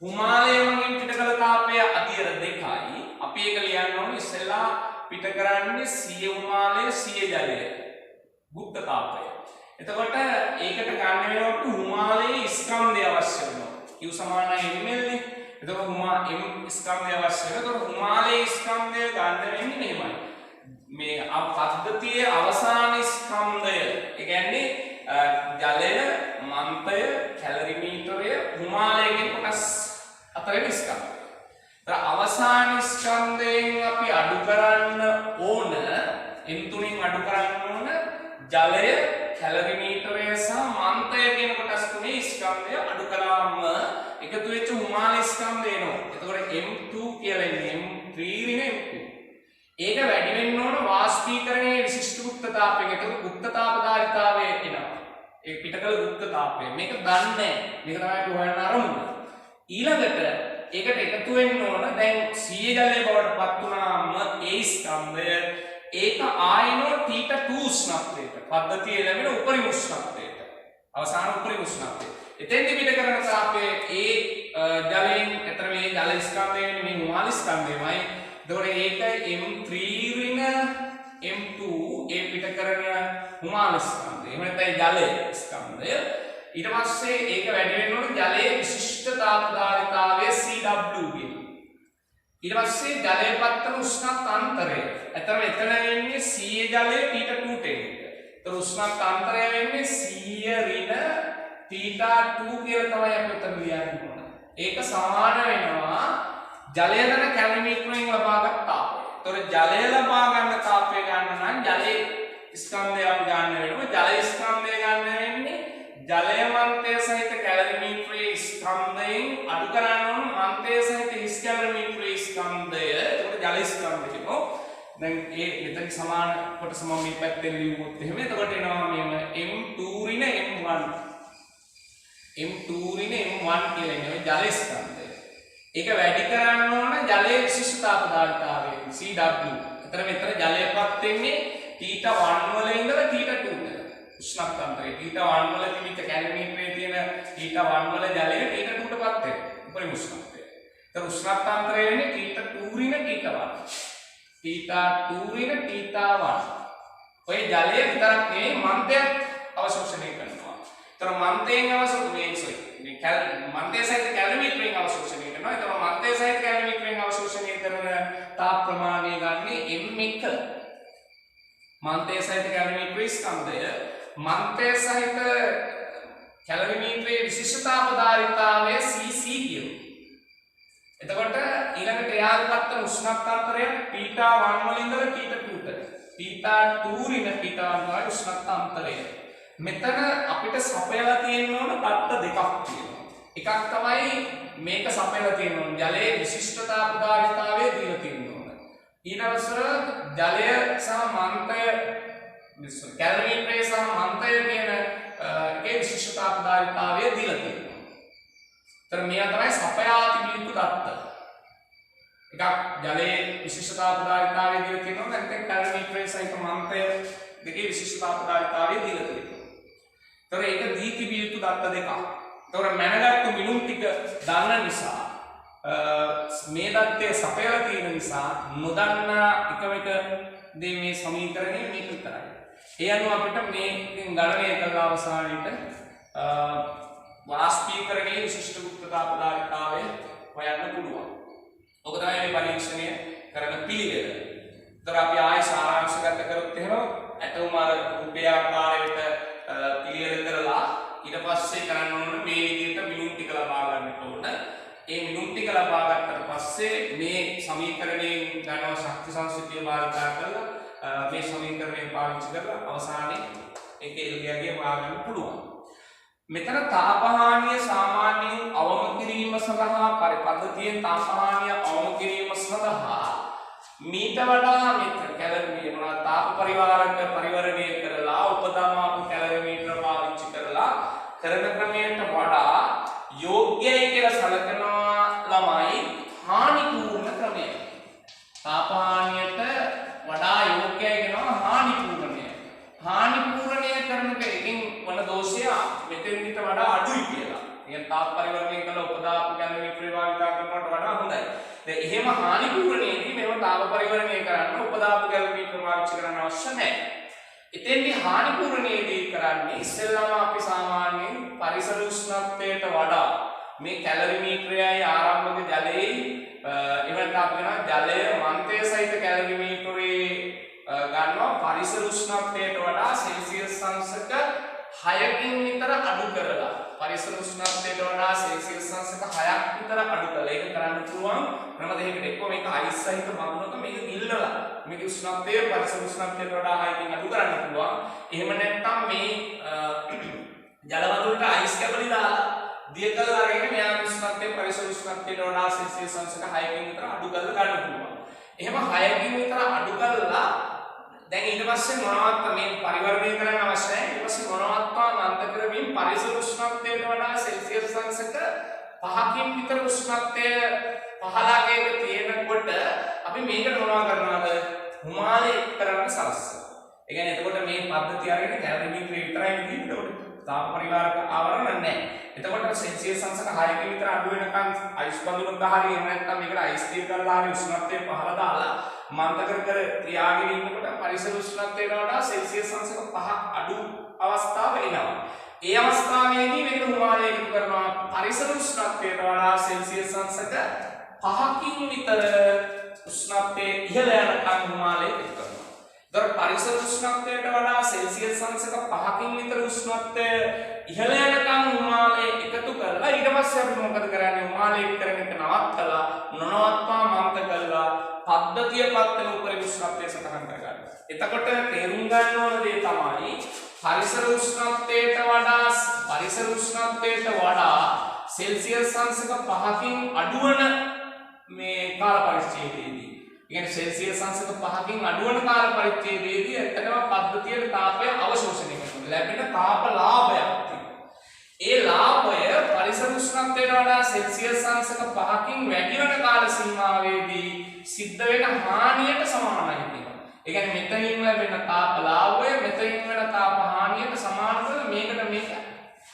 හිමාලය මගින් පිට කළ තාපය අදියර 2යි. අපි ඒක ලියන්න ඕනේ ඉස්සෙල්ලා පිට කරන්නේ සීයේ හිමාලය සීයේ ජලය ගුප්ත තාපය. එතකොට ඒකට ගන්න වෙනකොට හිමාලයේ ස්කන්ධය අවශ්‍ය වෙනවා. Q සමානයි ml නේ. එතකොට m ස්කන්ධය අවශ්‍ය වෙනවා. එතකොට හිමාලයේ ස්කන්ධය ගන්න වෙන්නේ මෙහෙමයි. මේ පද්ධතියේ අවසාන ස්කන්ධය. ඒ කියන්නේ ජලය, මන්තය, කැලරිමීටරය, හිමාලයේ කොටස් අතරින් ස්කන්ධය. අවසාන ස්කන්ධයෙන් අපි අඩු කරන්න ඕන M3න් අඩු කරන්න ඕන ජලය, කැලරිමීටරය සහ මන්තය කියන කොටස් තුනේ ස්කන්ධය අඩු කළාම එකතු වෙච්ච හිමාලය ස්කන්ධය එනවා. එතකොට M2 කියලා එන්නේ M3 ඍණ M2. ඒක වැඩි වෙන්න ඕන වාෂ්පීකරණයේ විශිෂ්ට ගුප්ත තාපයෙන්. එතකොට ගුප්ත තාපධාරිතාවය එනවා. ඒ පිටකල ගුප්ත තාපය. මේක දන්නේ නැහැ. මේක තමයි හොයන්න අරමුණ. ඊළඟට ඒකට එකතු වෙන්න ඕන දැන් සීයේ ජලය බවට පත් වුණාම ඒ ස්කන්ධය ඒක ආයනෝ T2 උෂ්ණත්වයට පද්ධතියේ ලැබෙන උපරිම උෂ්ණත්වයට අවසාන උපරිම උෂ්ණත්වය. එතෙන්දි පිට කරන තාපයේ ඒ ජලයෙන් අතර මේ ජල ස්කන්ධය වෙන්නේ මේ හිමාලය ස්කන්ධයමයි. එතකොට ඒක M3 ඍණ M2 ඒ පිට කරන හිමාලය ස්කන්ධය. එහෙම නැත්නම් ජලය ස්කන්ධය. ඊට පස්සේ ඒක වැඩි වෙන්න ඕන ජලයේ විශිෂ්ට තාපධාරිතාවය CW කියන. ඊට පස්සේ ජලයේ පත්තන උෂ්ණත් අන්තරය. එතන වෙන්නේ සීයේ ජලය T2ට එන්නේ. ඒතර උෂ්ණත් අන්තරය වෙන්නේ සීය ඍණ T2 කියලා තමයි අපි උතන ලියන්න ඕන. ඒක සමාන වෙනවා ජලය ධන කැලරිමීටරයෙන් ලබාගත් තාපය. ඒතර ජලය ලබා ගන්න තාපය ගන්න නම් ජලයේ ස්කන්ධය අපි ගන්න වෙනවා. ජල ස්කන්ධය ගන්න වෙන්නේ ජලය මන්තය සහිත කැලරිමීටරයේ ස්කන්ධයෙන් අඩු කරන්න ඕන මන්තය සහිත හිස් කැලරිමීටරයේ ස්කන්ධය. එතකොට ජල ස්කන්ධය කියනවා. දැන් ඒ මෙතන සමාන කොටස මම මේ පැත්තෙන් ලියුවොත් එහෙම එතකොට එනවා මේම M2 ඍණ M1. M2 ඍණ M1 කියලා එන්නේ ජල ස්කන්ධය. ඒක වැඩි කරන්න ඕන ජලයේ විශිෂ්ට තාපධාරිතාවය CW. මෙතන ජලයපත් වෙන්නේ T1 වල ඉඳලා T2 ට. උෂ්ණත්ව අන්තරය T1 වල තිබිච්ච කැලරිමීටරයේ තියෙන T1 වල ජලය T2ටපත් වෙනවා. උපරිම උෂ්ණත්වය. ඒතර උෂ්ණත්ව අන්තරය වෙන්නේ T2 ඍණ T1. θ2 ඍණ θ1 ඔය ජලය විතරක් නෙවෙයි මන්තයත් අවශෝෂණය කරනවා. ඒතර මන්තයෙන් මන්තය සහිත කැලරිමීටරයෙන් අවශෝෂණය කරනවා. ඒතර මන්තය සහිත කැලරිමීටරයෙන් අවශෝෂණය කරන තාප ප්‍රමාණය ගන්නේ m1 මන්තය සහිත කැලරිමීටරයේ ස්කන්ධය මන්තය සහිත කැලරිමීටරයේ විශිෂ්ට තාප ධාරිතාවය cc කියනවා. එතකොට ඊළඟට එයාට ගන්න උෂ්ණත්වය θ1 වලින් ඉඳලා θ2ට θ2 ඍණ θ1 වල උෂ්ණත්වය මෙතන අපිට සපයලා තියෙන ඕන தත්ත දෙකක් තියෙනවා. එකක් තමයි මේක සපයලා තියෙන ඕන ජලයේ විශිෂ්ට තාප ධාරිතාවය දීලා තියෙන ඕන. ඊළඟට ජලය සහ මන්තය කැලරිමීටරය සහ මන්තය කියන එකේ විශිෂ්ට තාප ධාරිතාවය දීලා තියෙනවා. ඒතර මේවා තමයි සපයා තිබිය යුතු தත්ත. එකක් ජලයේ විශිෂ්ට තාප ධාරිතාවය දීලා තියෙනවා නැත්නම් කැලරිමීටරය සහිත මන්තය දෙකේ විශිෂ්ට තාප ධාරිතාවය දීලා තියෙනවා. ඒතර ඒක දී තිබිය යුතු දත්ත දෙකක්. ඒතර මැනගත්තු මිනුම් ටික දන්න නිසා මේ දත්තය සපයලා තියෙන නිසා නොදන්නා එකම එක දේ මේ සමීකරණය මේක විතරයි. ඒ අනුව අපිට මේකෙන් ගණනය කරලා අවසානයේට වාෂ්පීකරණයේ විශිෂ්ට ගුප්ත තාප ධාරිතාවය හොයන්න පුළුවන්. ඔක තමයි මේ පරීක්ෂණය කරන පිළිවෙල. ඒතර අපි ආයෙ සාරාංශගත කරොත් එහෙම ඇටෝම අර රූපය ආකාරයට පිළිවෙල කරලා ඊට පස්සේ කරන්න ඕන මේ විදිහට මිනුම් ටික ලබා ගන්නට ඕන. ඒ මිනුම් ටික ලබා ගන්නට පස්සේ මේ සමීකරණයෙන් ගන්නව ශක්ති සංස්කෘතිය භාවිතා කරලා මේ සමීකරණය පාවිච්චි කරලා අවසානයේ ඒකේ එල්ගයගේ හොයාගන්න පුළුවන්. මෙතන තාපහානිය සාමාන්‍යයෙන් අවම කිරීම සඳහා පරිපද්ධතියෙන් තාපහානිය අවම කිරීම සඳහා මීට වඩා මෙතන කැලරිමීටර තාප පරිවාරක පරිවර්ණය කරලා උපදමාපු කැලරිමීටර පාවිච්චි කරලා කරන ක්‍රමයට වඩා යෝග්‍යයි කියලා සැලකනවා ළමයි හානිපූර්ණ ක්‍රමය. තාපහානියට වඩා යෝග්‍යයි කියනවා හානිපූර්ණය. හානිපූර්ණය කරන එකකින් වන දෝෂය මෙතෙන්ට වඩා අඩුයි කියලා. يعني තාප පරිවර්තනය කළ උපදාපු කැලරිමීටර භාවිතා කරනවට වඩා හොඳයි. දැන් එහෙම හානිපූර්ණයේදී මේව තාප පරිවර්තනය කරන්න උපදාපු කැලරිමීටර පාවිච්චි කරන්න අවශ්‍ය නැහැ. එතෙන්දී හානිපූර්ණයේදී කරන්නේ ඉස්සෙල්ලාම අපි සාමාන්‍යයෙන් පරිසර උෂ්ණත්වයට වඩා මේ කැලරිමීටරයයි ආරම්භක ජලයේ එවනට අපි කරනවා ජලය මන්තය සහිත කැලරිමීටරේ ගන්නවා පරිසර උෂ්ණත්වයට වඩා සෙල්සියස් අංශක 6කින් විතර අඩු කරලා පරිසර උෂ්ණත්වයට වඩා සෙල්සියස් අංශක 6ක් විතර අඩු කරලා ඒක කරන්න පුළුවන් ක්‍රම දෙකකට එක්ක මේක අයිස් සහිත මගුලක මේක ගිල්ලලා මේක උෂ්ණත්වය පරිසර උෂ්ණත්වයට වඩා 6කින් අඩු කරන්න පුළුවන්. එහෙම නැත්නම් මේ ජල වතුරට අයිස් කැපලි දාලා දිය කරලා අරගෙන මෙයා උෂ්ණත්වය පරිසර උෂ්ණත්වයට වඩා සෙල්සියස් අංශක 6කින් විතර අඩු කරලා ගන්න පුළුවන්. එහෙම 6කින් විතර අඩු කරලා දැන් ඊට පස්සේ මොනවත් මේ පරිවර්තනය කරන්න අවශ්‍ය නැහැ. ඊට පස්සේ මොනවත් අන්ත කරමින් පරිසර උෂ්ණත්වයට වඩා සෙල්සියස් අංශක 5කින් විතර උෂ්ණත්වය 15ක තියෙනකොට අපි මේකට මොනවා කරනවද? හිමාලය කරන්න සලස්වනවා. ඒ කියන්නේ එතකොට මේ පද්ධතිය අරගෙන කැලරිමීටර විතරයි විදිහට තාප පරිවාරක ආවරණ නැහැ. එතකොට සෙල්සියස් අංශක 6කින් විතර අඩු වෙනකන් අයිස් බඳුනක් ගහලා එහෙම නැත්නම් මේකට අයිස් තියලා කරලා හරි උෂ්ණත්වය පහළ දාලා මන්තකර කර ක්‍රියාගෙන ඉන්නකොට පරිසර උෂ්ණත්වයට වඩා සෙල්සියස් අංශක 5ක් අඩු අවස්ථාව එනවා. ඒ අවස්ථාවේදී මේක හිමාලය එකතු කරනවා පරිසර උෂ්ණත්වයට වඩා සෙල්සියස් අංශක 5කින් විතර උෂ්ණත්වය ඉහළ යනකන් හිමාලය එකතු කරනවා. දර පරිසර උෂ්ණත්වයට වඩා සෙල්සියස් අංශක 5කින් විතර උෂ්ණත්වය ඉහළ යනකම් හිමාලය එකතු කරලා ඊට පස්සේ අපි මොකද කරන්නේ? හිමාලය කරන එක නවත්තලා නොනවත්වා මන්ත කරලා පද්ධතිය පත්තන උපරිම උෂ්ණත්වය සටහන් කරගන්න. එතකොට තේරුම් ගන්න ඕන දේ තමයි පරිසර උෂ්ණත්වයට වඩා සෙල්සියස් අංශක 5කින් අඩුවන මේ කාල පරිච්ඡේදයේදී يعني සෙල්සියස් අංශක 5කින් අඩුවන කාල පරිච්ඡේදයේදී ඇත්තටම පද්ධතියේ තාපය අවශෝෂණය කරනවා. ලැබෙන තාප ලාභයක් තියෙනවා. ඒ ලාභය පරිසර උෂ්ණත්වයට වඩා සෙල්සියස් අංශක 5කින් වැඩි වෙන කාල සීමාවේදී සිද්ධ වෙන හානියට සමානයි කියනවා. ඒ කියන්නේ මෙතනින් ලැබෙන තාප ලාභය මෙතනින් වෙන තාප හානියට සමාන කරලා මේකට මේක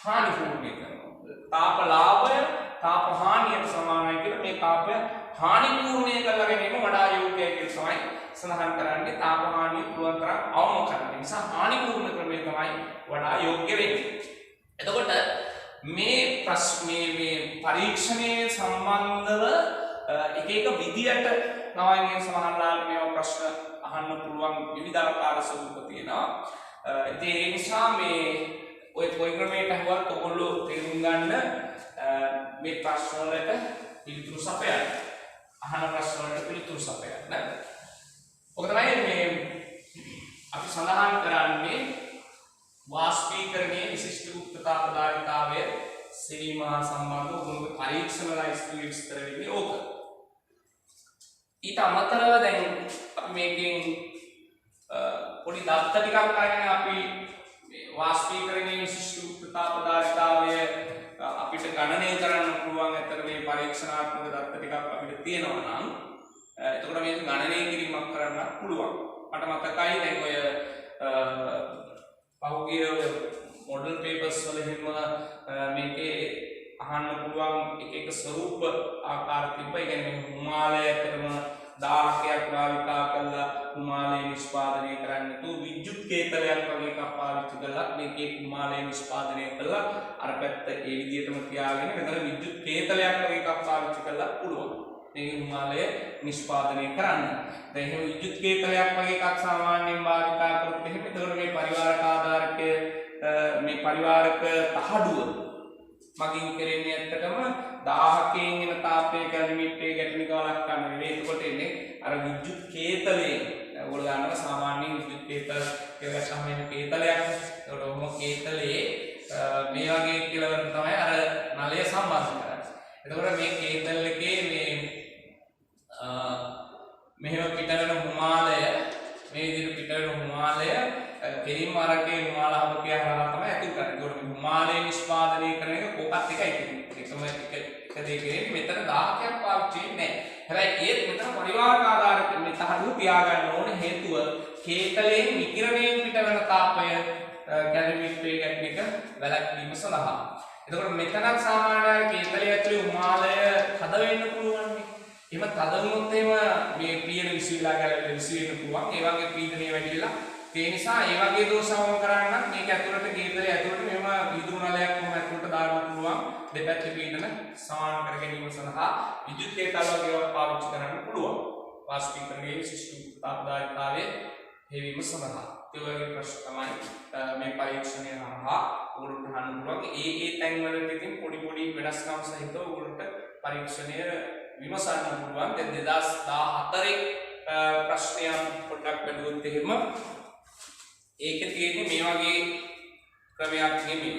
හානිපූර්ණය කරනවා. තාප ලාභය තාප හානියට සමානයි කියලා මේ තාපය හානිපූර්ණය කරලා ගැනීම වඩා යෝග්‍යයි කියලා තමයි සඳහන් කරන්නේ තාප හානිය පුළුවන් තරම් අවම කරන්න. ඒ නිසා හානිපූර්ණ ක්‍රමය තමයි වඩා යෝග්‍ය වෙන්නේ. එතකොට මේ ප්‍රශ්නේ මේ පරීක්ෂණයේ සම්බන්ධව එක එක විදියට නවයිනේ සමහරලාට මේ ප්‍රශ්න අහන්න පුළුවන් විවිධාකාර ස්වරූප තියෙනවා. ඒ නිසා මේ ඔය ක්‍රමයට හුවත් ඔයගොල්ලෝ තේරුම් ගන්න මේ ප්‍රශ්න වලට පිළිතුරු සපයන්න. අහන ප්‍රශ්න වලට පිළිතුරු සපයන්න. ඔක තමයි මේ අපි සඳහන් කරන්නේ වාෂ්පීකරණයේ විශිෂ්ට උත්පත්තා පදාර්ථතාවය සෙවීම සම්බන්ධව ඔයගොල්ලෝ පරීක්ෂණ ලයිස්ට් විස්තර වෙන්නේ ඕක. ඊට අමතරව දැන් අපි මේකෙන් පොඩි දත්ත ටිකක් අරගෙන අපි වාෂ්පීකරණයේ විශිෂ්ට උත්පත්තා පදාර්ථතාවය අපිට ගණනය කරන්න පුළුවන්. ඇත්තට මේ පරීක්ෂණාත්මක දත්ත ටිකක් අපිට තියෙනවා නම් එතකොට මේක ගණනය කිරීමක් කරන්න පුළුවන්. මට මතකයි දැන් ඔය පහුගිය මොඩල් පේපර්ස් වල හිම මේකේ අහන්න පුළුවන් එක එක ස්වරූප ආකාර තිබ්බ. ඒ කියන්නේ හිමාලයකටම 1000ක් භාවිතා කළා හිමාලය නිෂ්පාදනය කරන්න තු විද්‍යුත් කේතලයක් වගේ එකක් පාවිච්චි කළා. මේකේ හිමාලය නිෂ්පාදනය කළා අර පැත්ත ඒ විදිහටම තියාගෙන මෙතන විද්‍යුත් කේතලයක් වගේ එකක් පාවිච්චි කළා පුළුවන්. මේ හිමාලය නිෂ්පාදනය කරන්න. දැන් එහෙම විද්‍යුත් කේතලයක් වගේ එකක් සාමාන්‍යයෙන් භාවිතා කරොත් එහෙම එතකොට මේ පරිවාරක ආධාරකය මේ පරිවාරක තහඩුව මගින් කෙරෙන්නේ ඇත්තටම 1000කින් එන තාපය කැලිමිටේ ගැටෙනික වලක් ගන්න නෙවෙයි. එතකොට එන්නේ අර විද්‍යුත් කේතලයේ ඔයගොල්ලෝ ගන්නවා සාමාන්‍ය විද්‍යුත් කේතල කියලා සාමාන්‍ය කේතලයක්. එතකොට ඔහොම කේතලයේ මේ වගේ කෙලවර තමයි අර නලය සම්බන්ධ කරන්නේ. එතකොට මේ කේතල් එකේ මේ මෙහෙම පිටවෙන හිමාලය මේ විදිහට පිටවෙන හිමාලය කෙලින්ම අරකේ හිමාලහමකේ හරහා තමයි ඇතුල් කරන්නේ. ඒකට හිමාලය නිෂ්පාදනය කරන එක කොකත් එකයි තියෙන්නේ. එකම එක දෙකේ මෙතන 1000ක් පාවිච්චි වෙන්නේ නැහැ. හැබැයි ඒත් මෙතන පරිවාරක ආධාරක මේ තහඩුව තියාගන්න ඕනේ. හේතුව කේතලයෙන් විකිරණයෙන් පිටවෙන තාපය කැලමිටේ ගැටෙන එක වැළැක්වීම සඳහා. එතකොට මෙතනත් සාමාන්‍යයෙන් කේතලය ඇතුලේ හිමාලය හද වෙන්න පුළුවන්. එහෙම තද වුණොත් එහෙම මේ පීඩන විශ්විලා ගැලවෙන්න විශ්වෙන්න පුළුවන්. ඒ වගේ පීඩනය වැඩිලා ඒ නිසා ඒ වගේ දෝෂවම කරන්න මේක ඇතුළට කේන්දරය ඇතුළට මෙහෙම විදුරු නලයක් කොහොම ඇතුළට දාන්න පුළුවන්. දෙපැත්තේ පීඩන සමාන කර ගැනීම සඳහා විද්‍යුත් කේතල් වගේ ඒවා පාවිච්චි කරන්න පුළුවන්. වාෂ්පීකරණයේ විශිෂ්ට උත්පාදකතාවයේ හේවීම සඳහා. ඒ වගේ ප්‍රශ්න තමයි මේ පරීක්ෂණය හරහා උගලට අහන්න පුළුවන්. ඒ තැන් වලට ඉතින් පොඩි පොඩි වෙනස්කම් සහිතව උගලට පරීක්ෂණය විමසන්න පුළුවන්. දැන් 2014 ප්‍රශ්නයක් පොඩ්ඩක් බැලුවොත් එහෙම ඒකේ තියෙන්නේ මේ වගේ ක්‍රමයක් නෙමෙයි.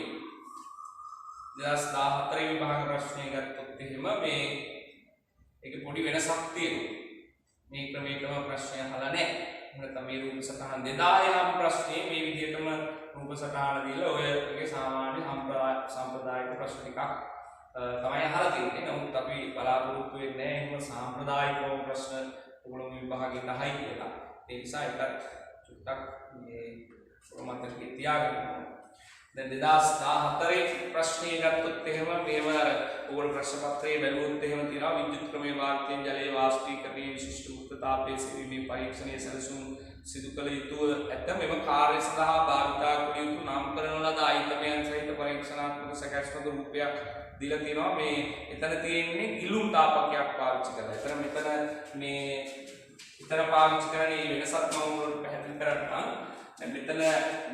2014 විභාග ප්‍රශ්නය ගත්තොත් එහෙම මේ ඒකේ පොඩි වෙනසක් තියෙනවා. මේ ක්‍රමයකම ප්‍රශ්නය අහලා නැහැ. නැත්නම් මේ රූප සටහන් 2000 නම් ප්‍රශ්නේ මේ විදිහටම රූප සටහන දීලා ඔය වගේ සාමාන්‍ය සම්ප්‍රදායික ප්‍රශ්න ටිකක් තමයි අහලා තියෙන්නේ. නමුත් අපි බලාපොරොත්තු වෙන්නේ නැහැ එහෙම සාම්ප්‍රදායික ප්‍රශ්න ඔයගොල්ලෝ විභාගේ 10යි කියලා. ඒ නිසා ඒක චුට්ටක් මේ මතකයේ තියාගන්න. දැන් 2014 ප්‍රශ්නේ ගත්තොත් එහෙම මේව ඔයගොල්ලෝ ප්‍රශ්න පත්‍රයේ බැලුවොත් එහෙම තියෙනවා විද්‍යුත් ක්‍රමයේ වාර්තියෙන් ජලයේ වාෂ්පීකරණයේ විශිෂ්ට උත්තාපයේ සෙවීමේ පරීක්ෂණයේ සැලසුම් සිදු කළ යුතුව ඇත. මෙම කාර්ය සඳහා භාවිතා කළ යුතු නාමකරණ ලද ආයතනයන් සහිත පරීක්ෂණාත්මක සැකස්මක රූපයක් දීලා තියෙනවා. මේ එතන තියෙන්නේ ගිලුම් තාපකයක් පාවිච්චි කරලා. එතන මෙතන මේ ඉතන පාවිච්චි කරන්නේ වෙනසක් මම ඔයගොල්ලෝ පැහැදිලි කරන්නම්. දැන් මෙතන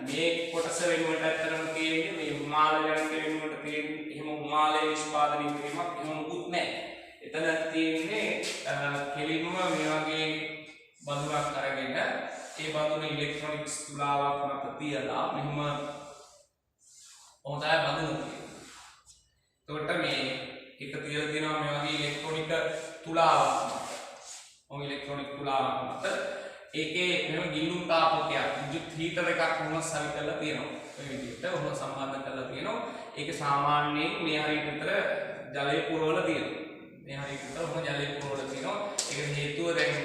මේ කොටස වෙනුවට ඇත්තටම තියෙන්නේ මේ හිමාලය වෙනුවට තියෙන්නේ එහෙම හිමාලය නිෂ්පාදනය කිරීමක් එහෙම මුකුත් නැහැ. එතන තියෙන්නේ කෙලින්ම මේ වගේ බඳුනක් අරගෙන ඒ බඳුන ඉලෙක්ට්‍රොනික්ස් තුලාවක් මත තියලා මෙහෙම හොඳයි බඳුන තියෙනවා. එතකොට මේ එක තියලා තියෙනවා මේ වගේ ඉලෙක්ට්‍රොනික තුලාවක් මත. ඔය ඉලෙක්ට්‍රොනික තුලාවක් මත ඒකේ මෙහෙම ගිල්ලුම් තාපකයක් විද්‍යුත් හීටර් එකක් වුණ සවි කරලා තියෙනවා. ඔය විදිහට උන සම්බන්ධ කරලා තියෙනවා. ඒක සාමාන්‍යයෙන් මේ හරියට විතර ජලය පුරවලා තියෙනවා. මේ හරියට විතර උන ජලය පුරවලා තියෙනවා. ඒකට හේතුව දැන්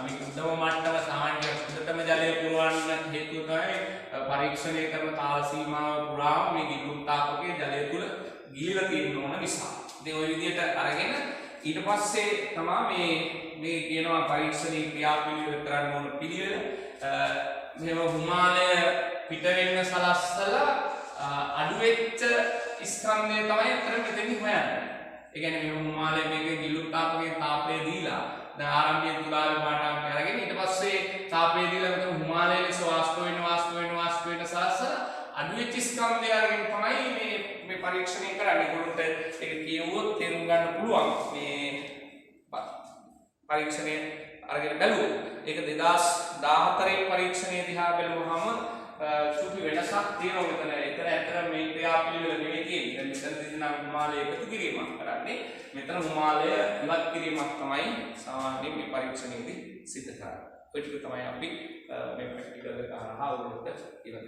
මේ උද්දම මට්ටම සාමාන්‍ය උද්දතම ජලය පුරවන්න හේතුව තමයි පරීක්ෂණය කරන කාල සීමාව පුරාම මේ ගිල්ලුම් තාපකයේ ජලය තුල ගිලිලා තියෙන ඕන නිසා. ඉතින් ওই විදිහට අරගෙන ඊට පස්සේ තමයි මේ කියනවා පරීක්ෂණයේ ක්‍රියාපිළිවෙල කරන්න ඕන පිළිවෙල. මෙහෙම හිමාලය පිට වෙන්න සලස්සලා අඩු වෙච්ච ස්කන්ධය තමයි අතර මෙතෙන්දි හොයන්නේ. ඒ කියන්නේ මේ හිමාලය මේකේ ගිලුත් තාපකේ තාපය දීලා දැන් ආරම්භයේ තුලාවේ පාටාවක් අරගෙන ඊට පස්සේ තාපය දීලා මෙතන හිමාලය ලෙස වාෂ්ප වෙන සලස්සලා අඩු වෙච්ච ස්කන්ධය අරගෙන තමයි මේ පරීක්ෂණය කරන්නේ. ඒගොල්ලන්ට ඒක කියවුවොත් තේරුම් ගන්න පුළුවන්. මේ පරීක්ෂණය අරගෙන බැලුවොත් ඒක 2014 පරීක්ෂණයේ දිහා බැලුවහම සුපි වෙනසක් තියෙනවා මෙතන. ඒතර ඇත්තට මේ ක්‍රියාපිළිවෙල නෙවෙයි තියෙන්නේ. මෙතන නම් හිමාලය එකතු කිරීමක් කරන්නේ. මෙතන හිමාලය ඉවත් කිරීමක් තමයි සාමාන්‍යයෙන් මේ පරීක්ෂණයේදී සිදු කරන්නේ. ඔය ටික තමයි අපි මේ ප්‍රැක්ටිකල් එක හරහා උගලට